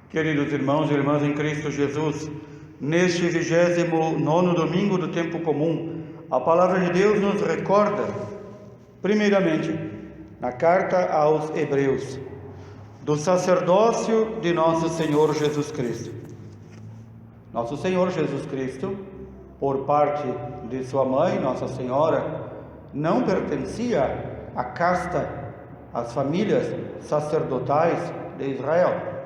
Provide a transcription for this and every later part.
Queridos irmãos e irmãs em Cristo Jesus, neste 29º domingo do tempo comum, a palavra de Deus nos recorda, primeiramente, na carta aos Hebreus, do sacerdócio de nosso Senhor Jesus Cristo. Nosso Senhor Jesus Cristo, por parte de sua mãe, Nossa Senhora, não pertencia à casta, às famílias sacerdotais de Israel.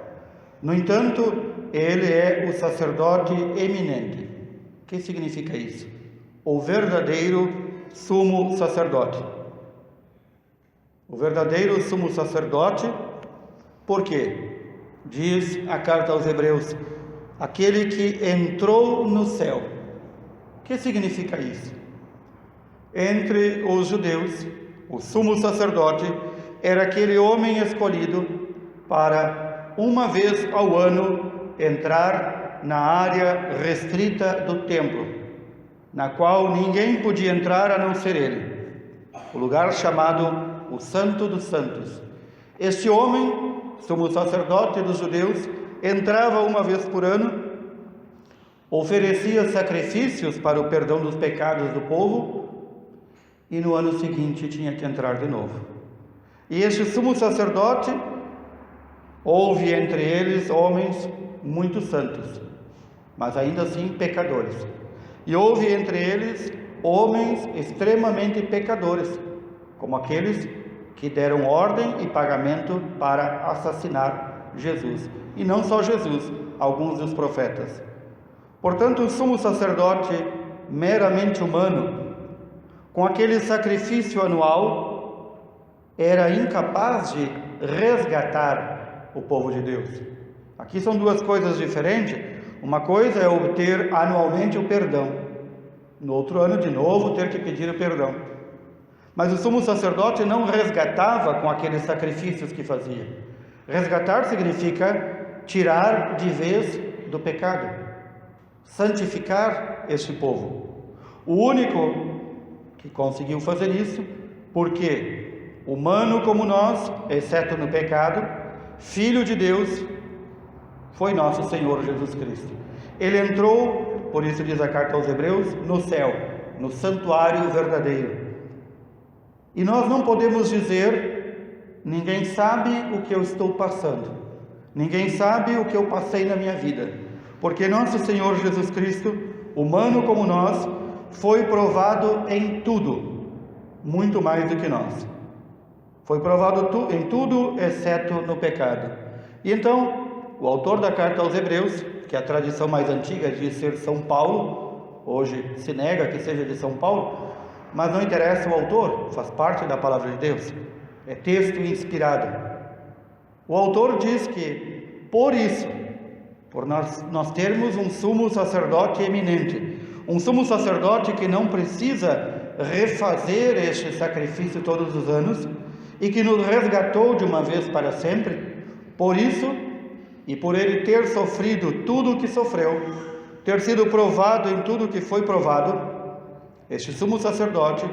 No entanto, ele é o sacerdote eminente. O que significa isso? O verdadeiro sumo sacerdote. O verdadeiro sumo sacerdote, por quê? Diz a carta aos Hebreus, aquele que entrou no céu. O que significa isso? Entre os judeus, o sumo sacerdote era aquele homem escolhido para uma vez ao ano entrar na área restrita do templo, na qual ninguém podia entrar a não ser ele, o lugar chamado o Santo dos Santos. Este homem, sumo sacerdote dos judeus, entrava uma vez por ano, oferecia sacrifícios para o perdão dos pecados do povo e no ano seguinte tinha que entrar de novo. E este sumo sacerdote, houve entre eles homens muito santos, mas ainda assim pecadores. E houve entre eles homens extremamente pecadores, como aqueles que deram ordem e pagamento para assassinar Jesus. E não só Jesus, alguns dos profetas. Portanto, o sumo sacerdote meramente humano, com aquele sacrifício anual, era incapaz de resgatar o povo de Deus. Aqui são duas coisas diferentes. Uma coisa é obter anualmente o perdão, no outro ano de novo ter que pedir o perdão. Mas o sumo sacerdote não resgatava com aqueles sacrifícios que fazia. Resgatar significa tirar de vez do pecado, santificar este povo. O único que conseguiu fazer isso, porque humano como nós, exceto no pecado, Filho de Deus, foi nosso Senhor Jesus Cristo. Ele entrou, por isso diz a carta aos Hebreus, no céu, no santuário verdadeiro. E nós não podemos dizer, ninguém sabe o que eu estou passando, ninguém sabe o que eu passei na minha vida, porque nosso Senhor Jesus Cristo, humano como nós, foi provado em tudo, muito mais do que nós. Foi provado em tudo, exceto no pecado. E então, o autor da carta aos Hebreus, que a tradição mais antiga diz ser São Paulo, hoje se nega que seja de São Paulo, mas não interessa o autor, faz parte da palavra de Deus, é texto inspirado. O autor diz que, por isso, por nós termos um sumo sacerdote eminente, um sumo sacerdote que não precisa refazer este sacrifício todos os anos, e que nos resgatou de uma vez para sempre, por isso, e por ele ter sofrido tudo o que sofreu, ter sido provado em tudo o que foi provado, este sumo sacerdote,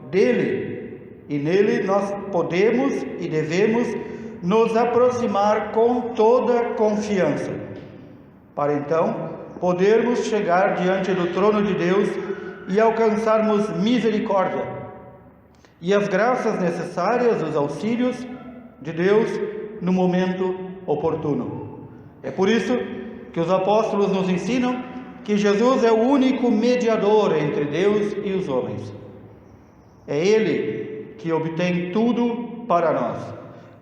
dele e nele nós podemos e devemos nos aproximar com toda confiança, para então podermos chegar diante do trono de Deus e alcançarmos misericórdia, e as graças necessárias, os auxílios de Deus no momento oportuno. É por isso que os apóstolos nos ensinam que Jesus é o único mediador entre Deus e os homens. É Ele que obtém tudo para nós.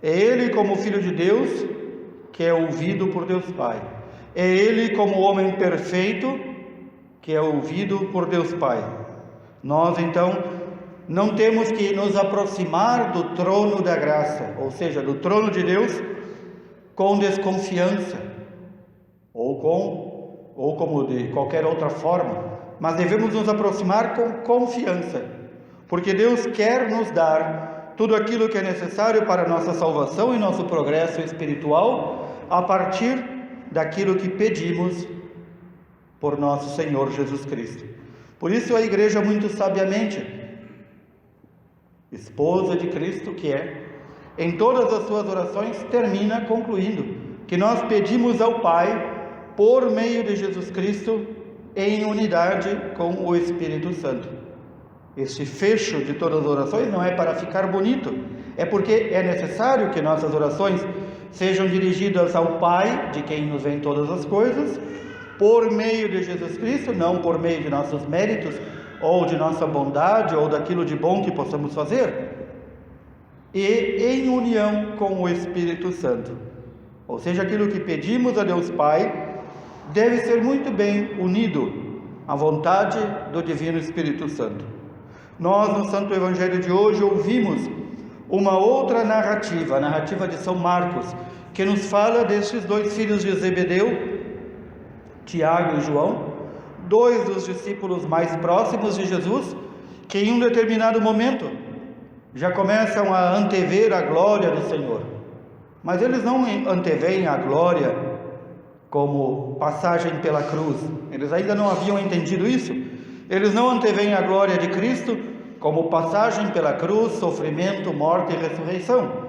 É Ele como Filho de Deus que é ouvido por Deus Pai. É Ele como homem perfeito que é ouvido por Deus Pai. Nós então não temos que nos aproximar do trono da graça, ou seja, do trono de Deus, com desconfiança, ou como de qualquer outra forma, mas devemos nos aproximar com confiança, porque Deus quer nos dar tudo aquilo que é necessário para a nossa salvação e nosso progresso espiritual, a partir daquilo que pedimos por nosso Senhor Jesus Cristo. Por isso a igreja muito sabiamente, esposa de Cristo que é, em todas as suas orações termina concluindo: que nós pedimos ao Pai por meio de Jesus Cristo em unidade com o Espírito Santo. Este fecho de todas as orações não é para ficar bonito, é porque é necessário que nossas orações sejam dirigidas ao Pai, de quem nos vêm todas as coisas, por meio de Jesus Cristo, não por meio de nossos méritos, ou de nossa bondade, ou daquilo de bom que possamos fazer, e em união com o Espírito Santo. Ou seja, aquilo que pedimos a Deus Pai deve ser muito bem unido à vontade do Divino Espírito Santo. Nós, no Santo Evangelho de hoje, ouvimos uma outra narrativa, a narrativa de São Marcos, que nos fala destes dois filhos de Zebedeu, Tiago e João, dois dos discípulos mais próximos de Jesus, que em um determinado momento já começam a antever a glória do Senhor. Mas eles não anteveem a glória como passagem pela cruz. Eles ainda não haviam entendido isso. Eles não anteveem a glória de Cristo como passagem pela cruz, sofrimento, morte e ressurreição.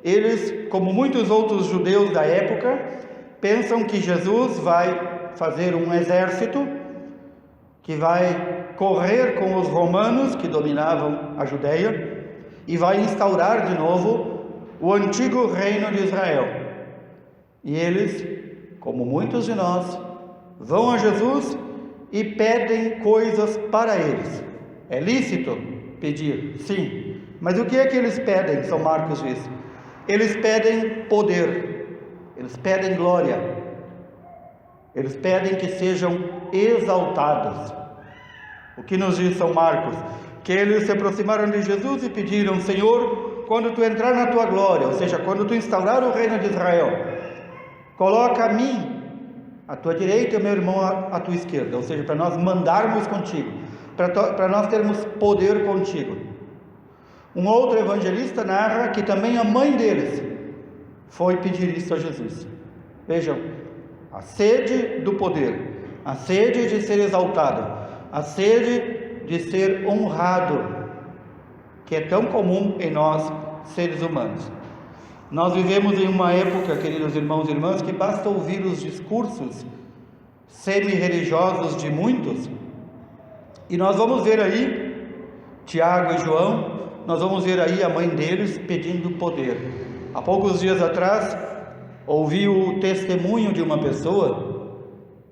Eles, como muitos outros judeus da época, pensam que Jesus vai fazer um exército que vai correr com os romanos que dominavam a Judeia e vai instaurar de novo o antigo reino de Israel. E eles, como muitos de nós, vão a Jesus e pedem coisas para eles. É lícito pedir, sim. Mas o que é que eles pedem? São Marcos diz. Eles pedem poder, eles pedem glória, eles pedem que sejam exaltados. O que nos diz São Marcos? Que eles se aproximaram de Jesus e pediram: Senhor, quando tu entrar na tua glória, ou seja, quando tu instaurar o reino de Israel, coloca a mim à tua direita e o meu irmão à tua esquerda, ou seja, para nós mandarmos contigo, para nós termos poder contigo. Um outro evangelista narra que também a mãe deles foi pedir isso a Jesus. Vejam, a sede do poder, a sede de ser exaltado, a sede de ser honrado, que é tão comum em nós, seres humanos. Nós vivemos em uma época, queridos irmãos e irmãs, que basta ouvir os discursos semi-religiosos de muitos, e nós vamos ver aí Tiago e João, nós vamos ver aí a mãe deles pedindo poder. Há poucos dias atrás, ouvi o testemunho de uma pessoa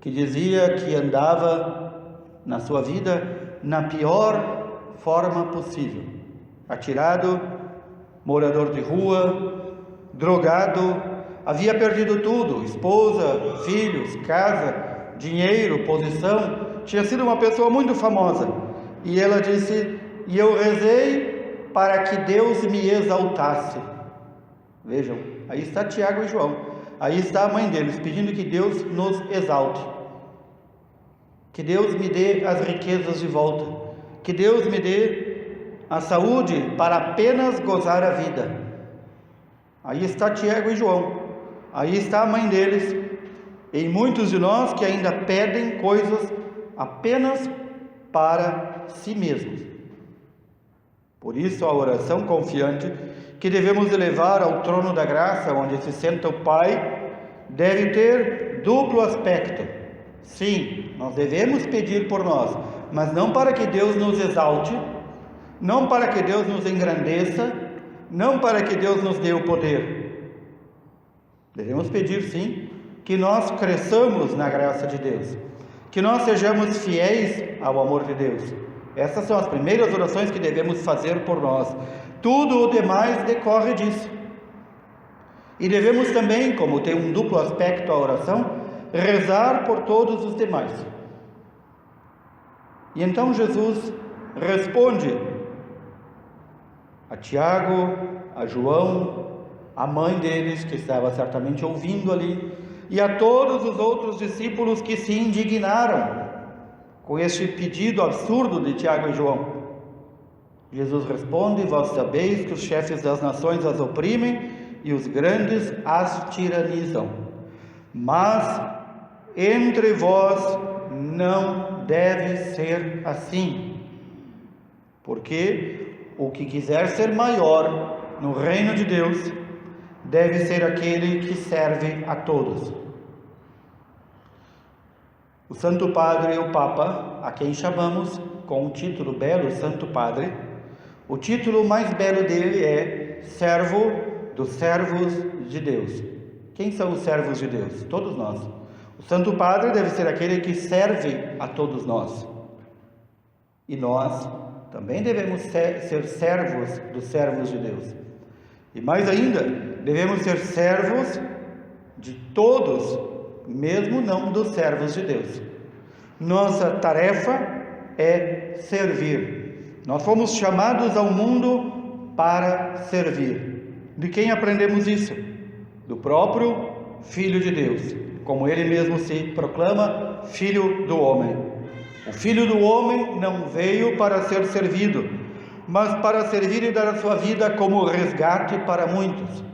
que dizia que andava na sua vida na pior forma possível: atirado, morador de rua, drogado, havia perdido tudo: esposa, filhos, casa, dinheiro, posição. Tinha sido uma pessoa muito famosa, e ela disse: e eu rezei para que Deus me exaltasse. Vejam, aí está Tiago e João, aí está a mãe deles pedindo que Deus nos exalte, que Deus me dê as riquezas de volta, que Deus me dê a saúde para apenas gozar a vida. Aí está Tiago e João, aí está a mãe deles, e muitos de nós que ainda pedem coisas apenas para si mesmos. Por isso a oração confiante que devemos elevar ao trono da graça, onde se senta o Pai, deve ter duplo aspecto. Sim, nós devemos pedir por nós, mas não para que Deus nos exalte, não para que Deus nos engrandeça, não para que Deus nos dê o poder. Devemos pedir, sim, que nós cresçamos na graça de Deus, que nós sejamos fiéis ao amor de Deus. Essas são as primeiras orações que devemos fazer por nós. Tudo o demais decorre disso. E devemos também, como tem um duplo aspecto a oração, rezar por todos os demais. E então Jesus responde a Tiago, a João, a mãe deles, que estava certamente ouvindo ali, e a todos os outros discípulos que se indignaram com este pedido absurdo de Tiago e João. Jesus responde: vós sabeis que os chefes das nações as oprimem e os grandes as tiranizam, mas entre vós não deve ser assim, porque o que quiser ser maior no reino de Deus deve ser aquele que serve a todos. O Santo Padre, o Papa, a quem chamamos com o título belo Santo Padre, o título mais belo dele é servo dos servos de Deus. Quem são os servos de Deus? Todos nós. O Santo Padre deve ser aquele que serve a todos nós. E nós também devemos ser servos dos servos de Deus. E mais ainda, devemos ser servos de todos, mesmo não dos servos de Deus. Nossa tarefa é servir. Nós fomos chamados ao mundo para servir. De quem aprendemos isso? Do próprio Filho de Deus, como ele mesmo se proclama, Filho do homem. O Filho do homem não veio para ser servido, mas para servir e dar a sua vida como resgate para muitos.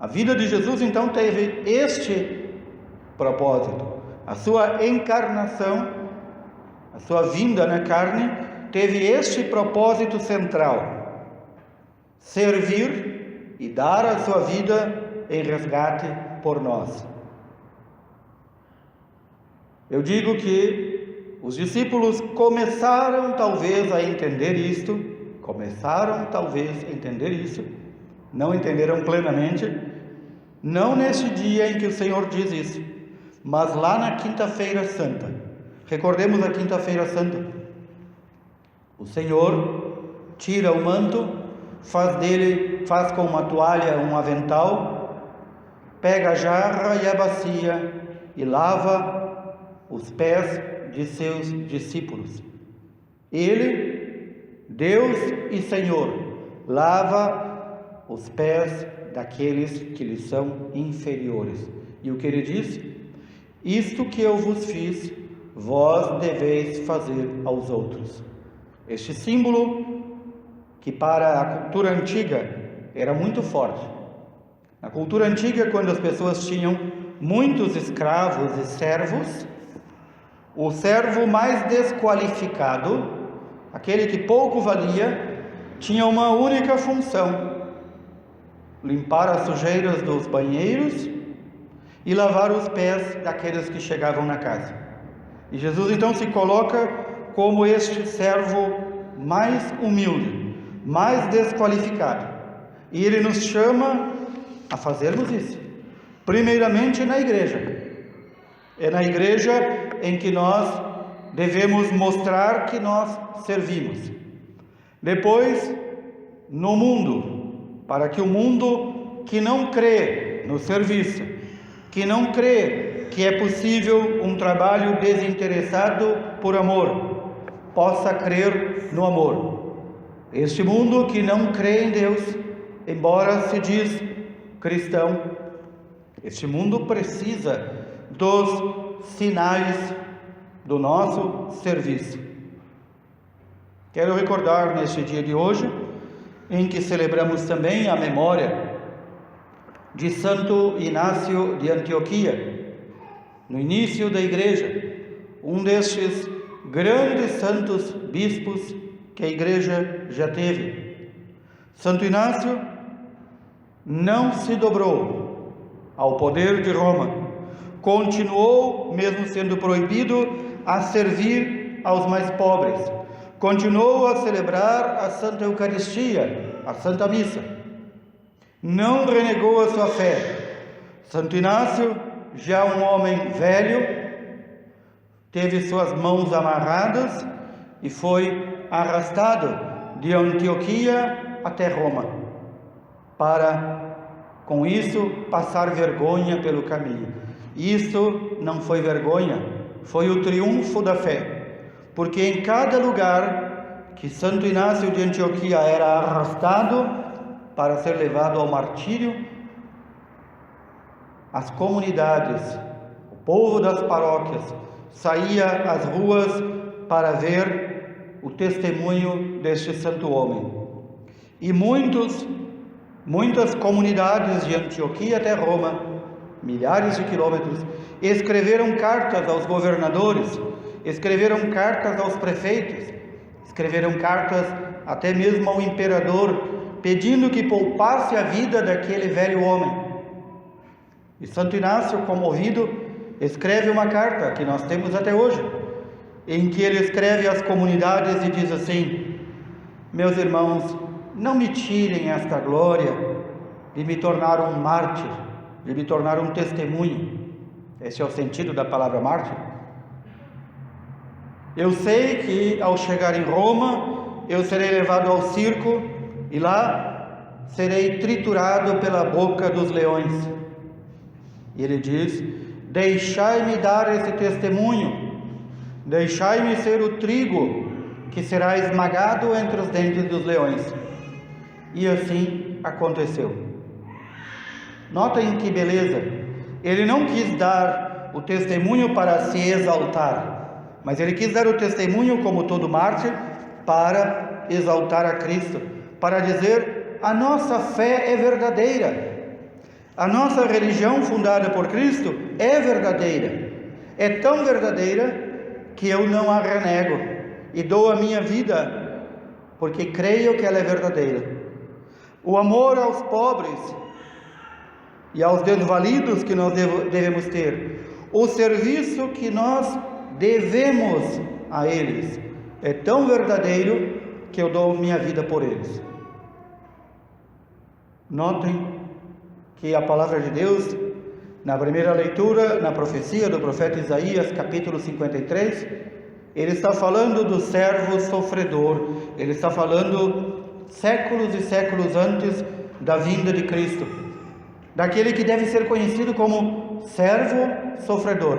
A vida de Jesus então teve este propósito. A sua encarnação, a sua vinda na carne, teve este propósito central: servir e dar a sua vida em resgate por nós. Eu digo que os discípulos começaram talvez a entender isto, não entenderam plenamente, não nesse dia em que o Senhor diz isso, mas lá na Quinta-feira Santa. Recordemos a Quinta-feira Santa. O Senhor tira o manto, faz com uma toalha um avental, pega a jarra e a bacia e lava os pés de seus discípulos. Ele, Deus e Senhor, lava os pés daqueles que lhe são inferiores. E o que ele diz? Isto que eu vos fiz, vós deveis fazer aos outros. Este símbolo, que para a cultura antiga era muito forte. Na cultura antiga, quando as pessoas tinham muitos escravos e servos, o servo mais desqualificado, aquele que pouco valia, tinha uma única função: limpar as sujeiras dos banheiros e lavar os pés daqueles que chegavam na casa. E Jesus então se coloca como este servo mais humilde, mais desqualificado. E ele nos chama a fazermos isso. Primeiramente na igreja. É na igreja em que nós devemos mostrar que nós servimos. Depois, no mundo, para que o mundo que não crê no serviço, que não crê que é possível um trabalho desinteressado por amor, possa crer no amor. Este mundo que não crê em Deus, embora se diz cristão, este mundo precisa dos sinais do nosso serviço. Quero recordar neste dia de hoje, em que celebramos também a memória de Santo Inácio de Antioquia, no início da igreja, um destes grandes santos bispos que a igreja já teve. Santo Inácio não se dobrou ao poder de Roma, continuou, mesmo sendo proibido, a servir aos mais pobres, continuou a celebrar a Santa Eucaristia, a Santa Missa, não renegou a sua fé. Santo Inácio, já um homem velho, teve suas mãos amarradas e foi arrastado de Antioquia até Roma, para, com isso, passar vergonha pelo caminho. Isso não foi vergonha, foi o triunfo da fé, porque em cada lugar que Santo Inácio de Antioquia era arrastado para ser levado ao martírio, as comunidades, o povo das paróquias, saía às ruas para ver o testemunho deste santo homem. E muitas comunidades de Antioquia até Roma, milhares de quilômetros, escreveram cartas aos governadores, escreveram cartas aos prefeitos, escreveram cartas até mesmo ao imperador, pedindo que poupasse a vida daquele velho homem. E Santo Inácio, comovido, escreve uma carta que nós temos até hoje, em que ele escreve às comunidades e diz assim: meus irmãos, não me tirem esta glória de me tornar um mártir, de me tornar um testemunho. Esse é o sentido da palavra mártir. Eu sei que ao chegar em Roma, eu serei levado ao circo e lá serei triturado pela boca dos leões. E ele diz: deixai-me dar esse testemunho, deixai-me ser o trigo que será esmagado entre os dentes dos leões. E assim aconteceu. Notem que beleza, ele não quis dar o testemunho para se exaltar, mas ele quis dar o testemunho, como todo mártir, para exaltar a Cristo, para dizer: a nossa fé é verdadeira. A nossa religião fundada por Cristo é verdadeira, é tão verdadeira que eu não a renego e dou a minha vida porque creio que ela é verdadeira. O amor aos pobres e aos desvalidos que nós devemos ter, o serviço que nós devemos a eles, é tão verdadeiro que eu dou minha vida por eles. Notem que a palavra de Deus, na primeira leitura, na profecia do profeta Isaías, capítulo 53, ele está falando do servo sofredor, ele está falando séculos e séculos antes da vinda de Cristo, daquele que deve ser conhecido como servo sofredor,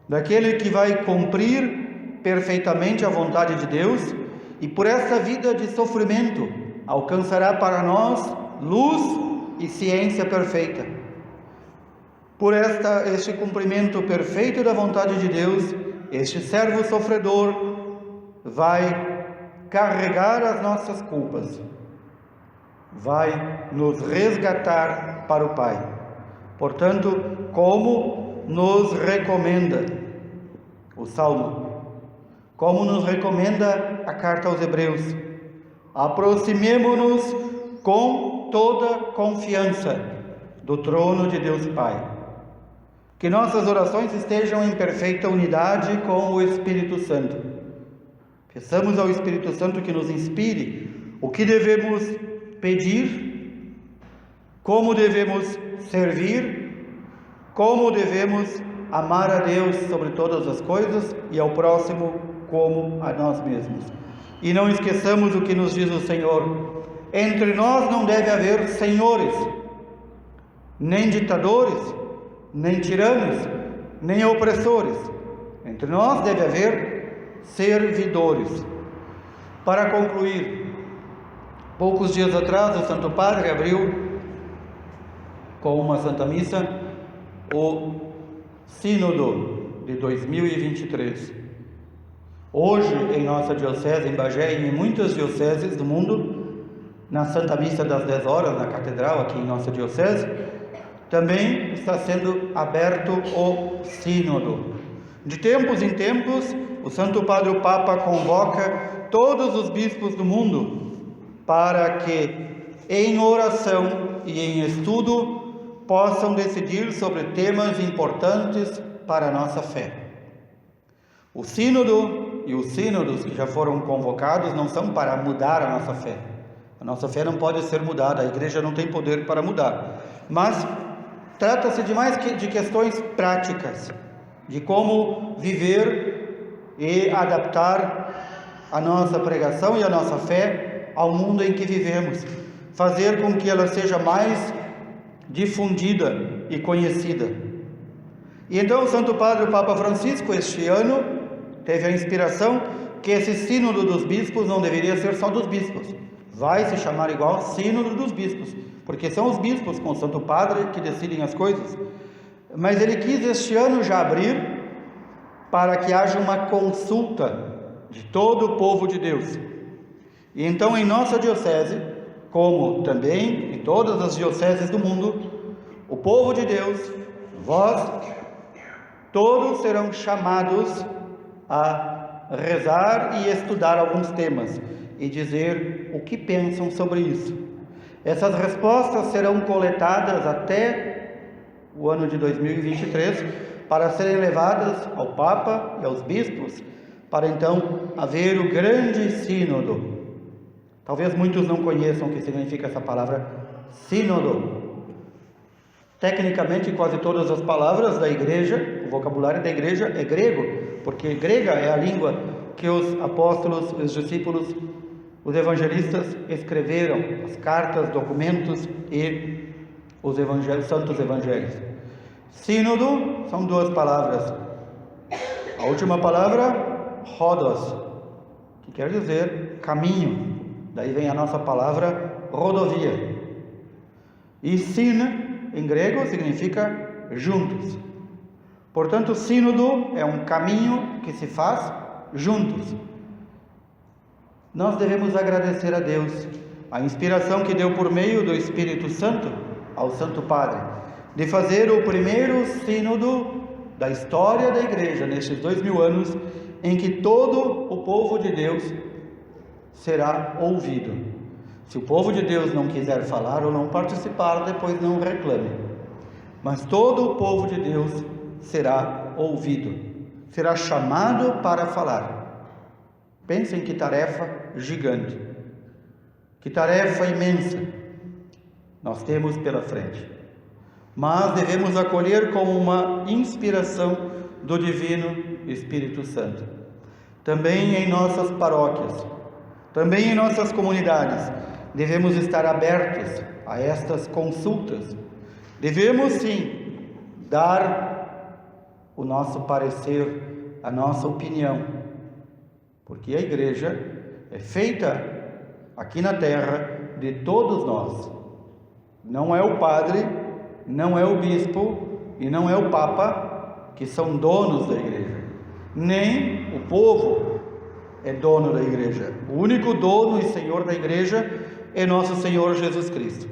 daquele que vai cumprir perfeitamente a vontade de Deus e por esta vida de sofrimento alcançará para nós luz e ciência perfeita. Por este cumprimento perfeito da vontade de Deus, este servo sofredor vai carregar as nossas culpas, vai nos resgatar para o Pai. Portanto, como nos recomenda o Salmo, como nos recomenda a carta aos Hebreus, aproximemo-nos com toda confiança do trono de Deus Pai. Que nossas orações estejam em perfeita unidade com o Espírito Santo. Peçamos ao Espírito Santo que nos inspire o que devemos pedir, como devemos servir, como devemos amar a Deus sobre todas as coisas e ao próximo como a nós mesmos. E não esqueçamos o que nos diz o Senhor: entre nós não deve haver senhores, nem ditadores, nem tiranos, nem opressores. Entre nós deve haver servidores. Para concluir, poucos dias atrás o Santo Padre abriu com uma Santa Missa o Sínodo de 2023. Hoje, em nossa diocese, em Bagé e em muitas dioceses do mundo, na Santa Missa das 10 horas, na Catedral, aqui em nossa diocese, também está sendo aberto o Sínodo. De tempos em tempos, o Santo Padre o Papa convoca todos os bispos do mundo para que, em oração e em estudo, possam decidir sobre temas importantes para a nossa fé. O Sínodo e os sínodos que já foram convocados não são para mudar a nossa fé. A nossa fé não pode ser mudada, a Igreja não tem poder para mudar. Mas trata-se de mais de questões práticas, de como viver e adaptar a nossa pregação e a nossa fé ao mundo em que vivemos, fazer com que ela seja mais difundida e conhecida. E então o Santo Padre, o Papa Francisco, este ano, teve a inspiração que esse sínodo dos bispos não deveria ser só dos bispos, vai se chamar igual Sínodo dos Bispos, porque são os bispos com o Santo Padre que decidem as coisas. Mas ele quis este ano já abrir para que haja uma consulta de todo o povo de Deus. E então em nossa diocese, como também em todas as dioceses do mundo, o povo de Deus, vós, todos serão chamados a rezar e estudar alguns temas. e dizer o que pensam sobre isso. Essas respostas serão coletadas até o ano de 2023 para serem levadas ao Papa e aos bispos, para então haver o grande sínodo. Talvez muitos não conheçam o que significa essa palavra sínodo. Tecnicamente, quase todas as palavras da igreja, o vocabulário da igreja é grego, porque grega é a língua que os apóstolos, os discípulos, os evangelistas escreveram, as cartas, documentos e os santos evangelhos. Sínodo são duas palavras. A última palavra, rodos, que quer dizer caminho. Daí vem a nossa palavra rodovia. E sin, em grego, significa juntos. Portanto, sínodo é um caminho que se faz juntos. Nós devemos agradecer a Deus a inspiração que deu por meio do Espírito Santo ao Santo Padre de fazer o primeiro sínodo da história da igreja nestes 2000 anos, em que todo o povo de Deus será ouvido. Se o povo de Deus não quiser falar ou não participar, depois não reclame. Mas todo o povo de Deus será ouvido, será chamado para falar. Pensem que tarefa gigante, que tarefa imensa nós temos pela frente. Mas devemos acolher como uma inspiração do Divino Espírito Santo. Também em nossas paróquias, também em nossas comunidades, devemos estar abertos a estas consultas. Devemos sim dar o nosso parecer, a nossa opinião, porque a igreja é feita aqui na terra de todos nós. Não é o padre, não é o bispo e não é o papa que são donos da igreja, nem o povo é dono da igreja. O único dono e senhor da igreja é nosso Senhor Jesus Cristo.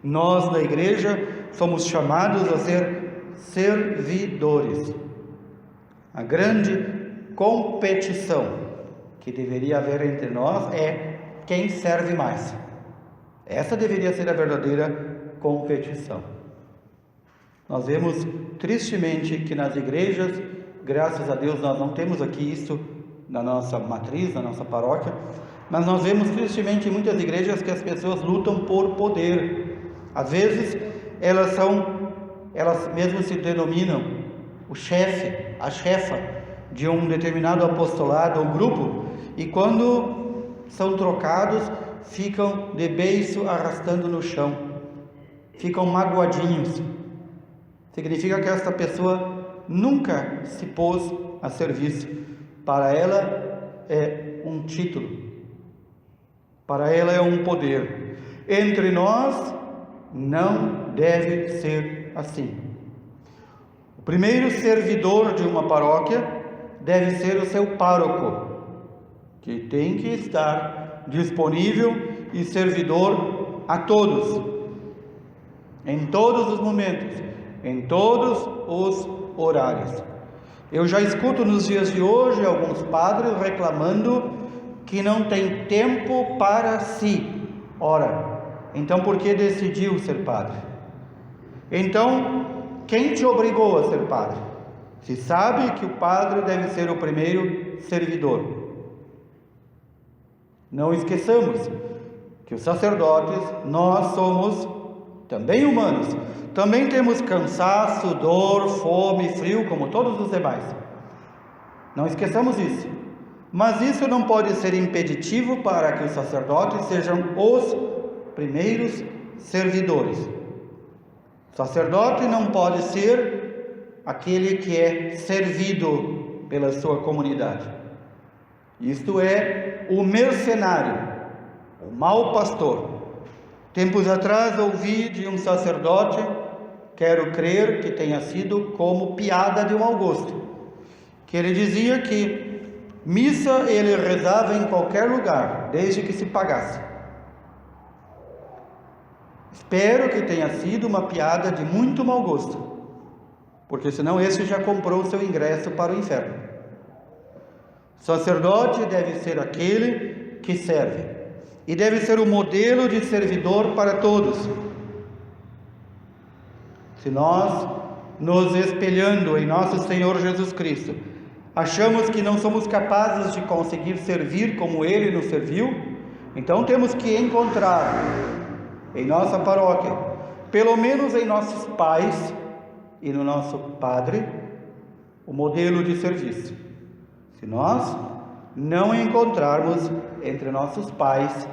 Nós da igreja somos chamados a ser servidores. A grande competição que deveria haver entre nós é quem serve mais. Essa deveria ser a verdadeira competição. Nós vemos tristemente que nas igrejas, graças a Deus nós não temos aqui isso na nossa matriz, na nossa paróquia, mas nós vemos tristemente em muitas igrejas que as pessoas lutam por poder. Às vezes elas mesmas se denominam o chefe, a chefa de um determinado apostolado ou grupo, e quando são trocados, ficam de beiço arrastando no chão, ficam magoadinhos. Significa que esta pessoa nunca se pôs a serviço. Para ela é um título, para ela é um poder. Entre nós não deve ser assim. O primeiro servidor de uma paróquia deve ser o seu pároco, que tem que estar disponível e servidor a todos, em todos os momentos, em todos os horários. Eu já escuto nos dias de hoje alguns padres reclamando que não tem tempo para si. Ora, então por que decidiu ser padre? Então, quem te obrigou a ser padre? Se sabe que o padre deve ser o primeiro servidor. Não esqueçamos que os sacerdotes, nós somos também humanos. Também temos cansaço, dor, fome, frio, como todos os demais. Não esqueçamos isso. Mas isso não pode ser impeditivo para que os sacerdotes sejam os primeiros servidores. O sacerdote não pode ser aquele que é servido pela sua comunidade. Isto é o mercenário, o mau pastor. Tempos atrás ouvi de um sacerdote, quero crer que tenha sido como piada de um mau gosto, que ele dizia que missa ele rezava em qualquer lugar, desde que se pagasse. Espero que tenha sido uma piada de muito mau gosto, porque senão esse já comprou o seu ingresso para o inferno. O sacerdote deve ser aquele que serve e deve ser o modelo de servidor para todos. Se nós, nos espelhando em nosso Senhor Jesus Cristo, achamos que não somos capazes de conseguir servir como Ele nos serviu, então temos que encontrar em nossa paróquia, pelo menos em nossos pais e no nosso padre, o modelo de serviço. Se nós não encontrarmos entre nossos pais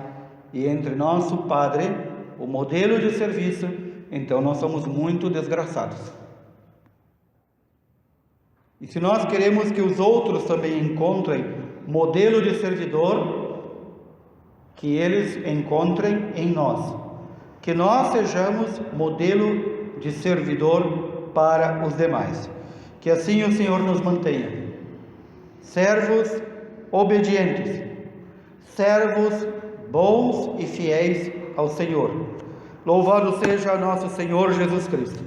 e entre nosso padre o modelo de serviço, então nós somos muito desgraçados. E se nós queremos que os outros também encontrem modelo de servidor, que eles encontrem em nós, que nós sejamos modelo de servidor para os demais. Que assim o Senhor nos mantenha servos obedientes, servos bons e fiéis ao Senhor. Louvado seja nosso Senhor Jesus Cristo.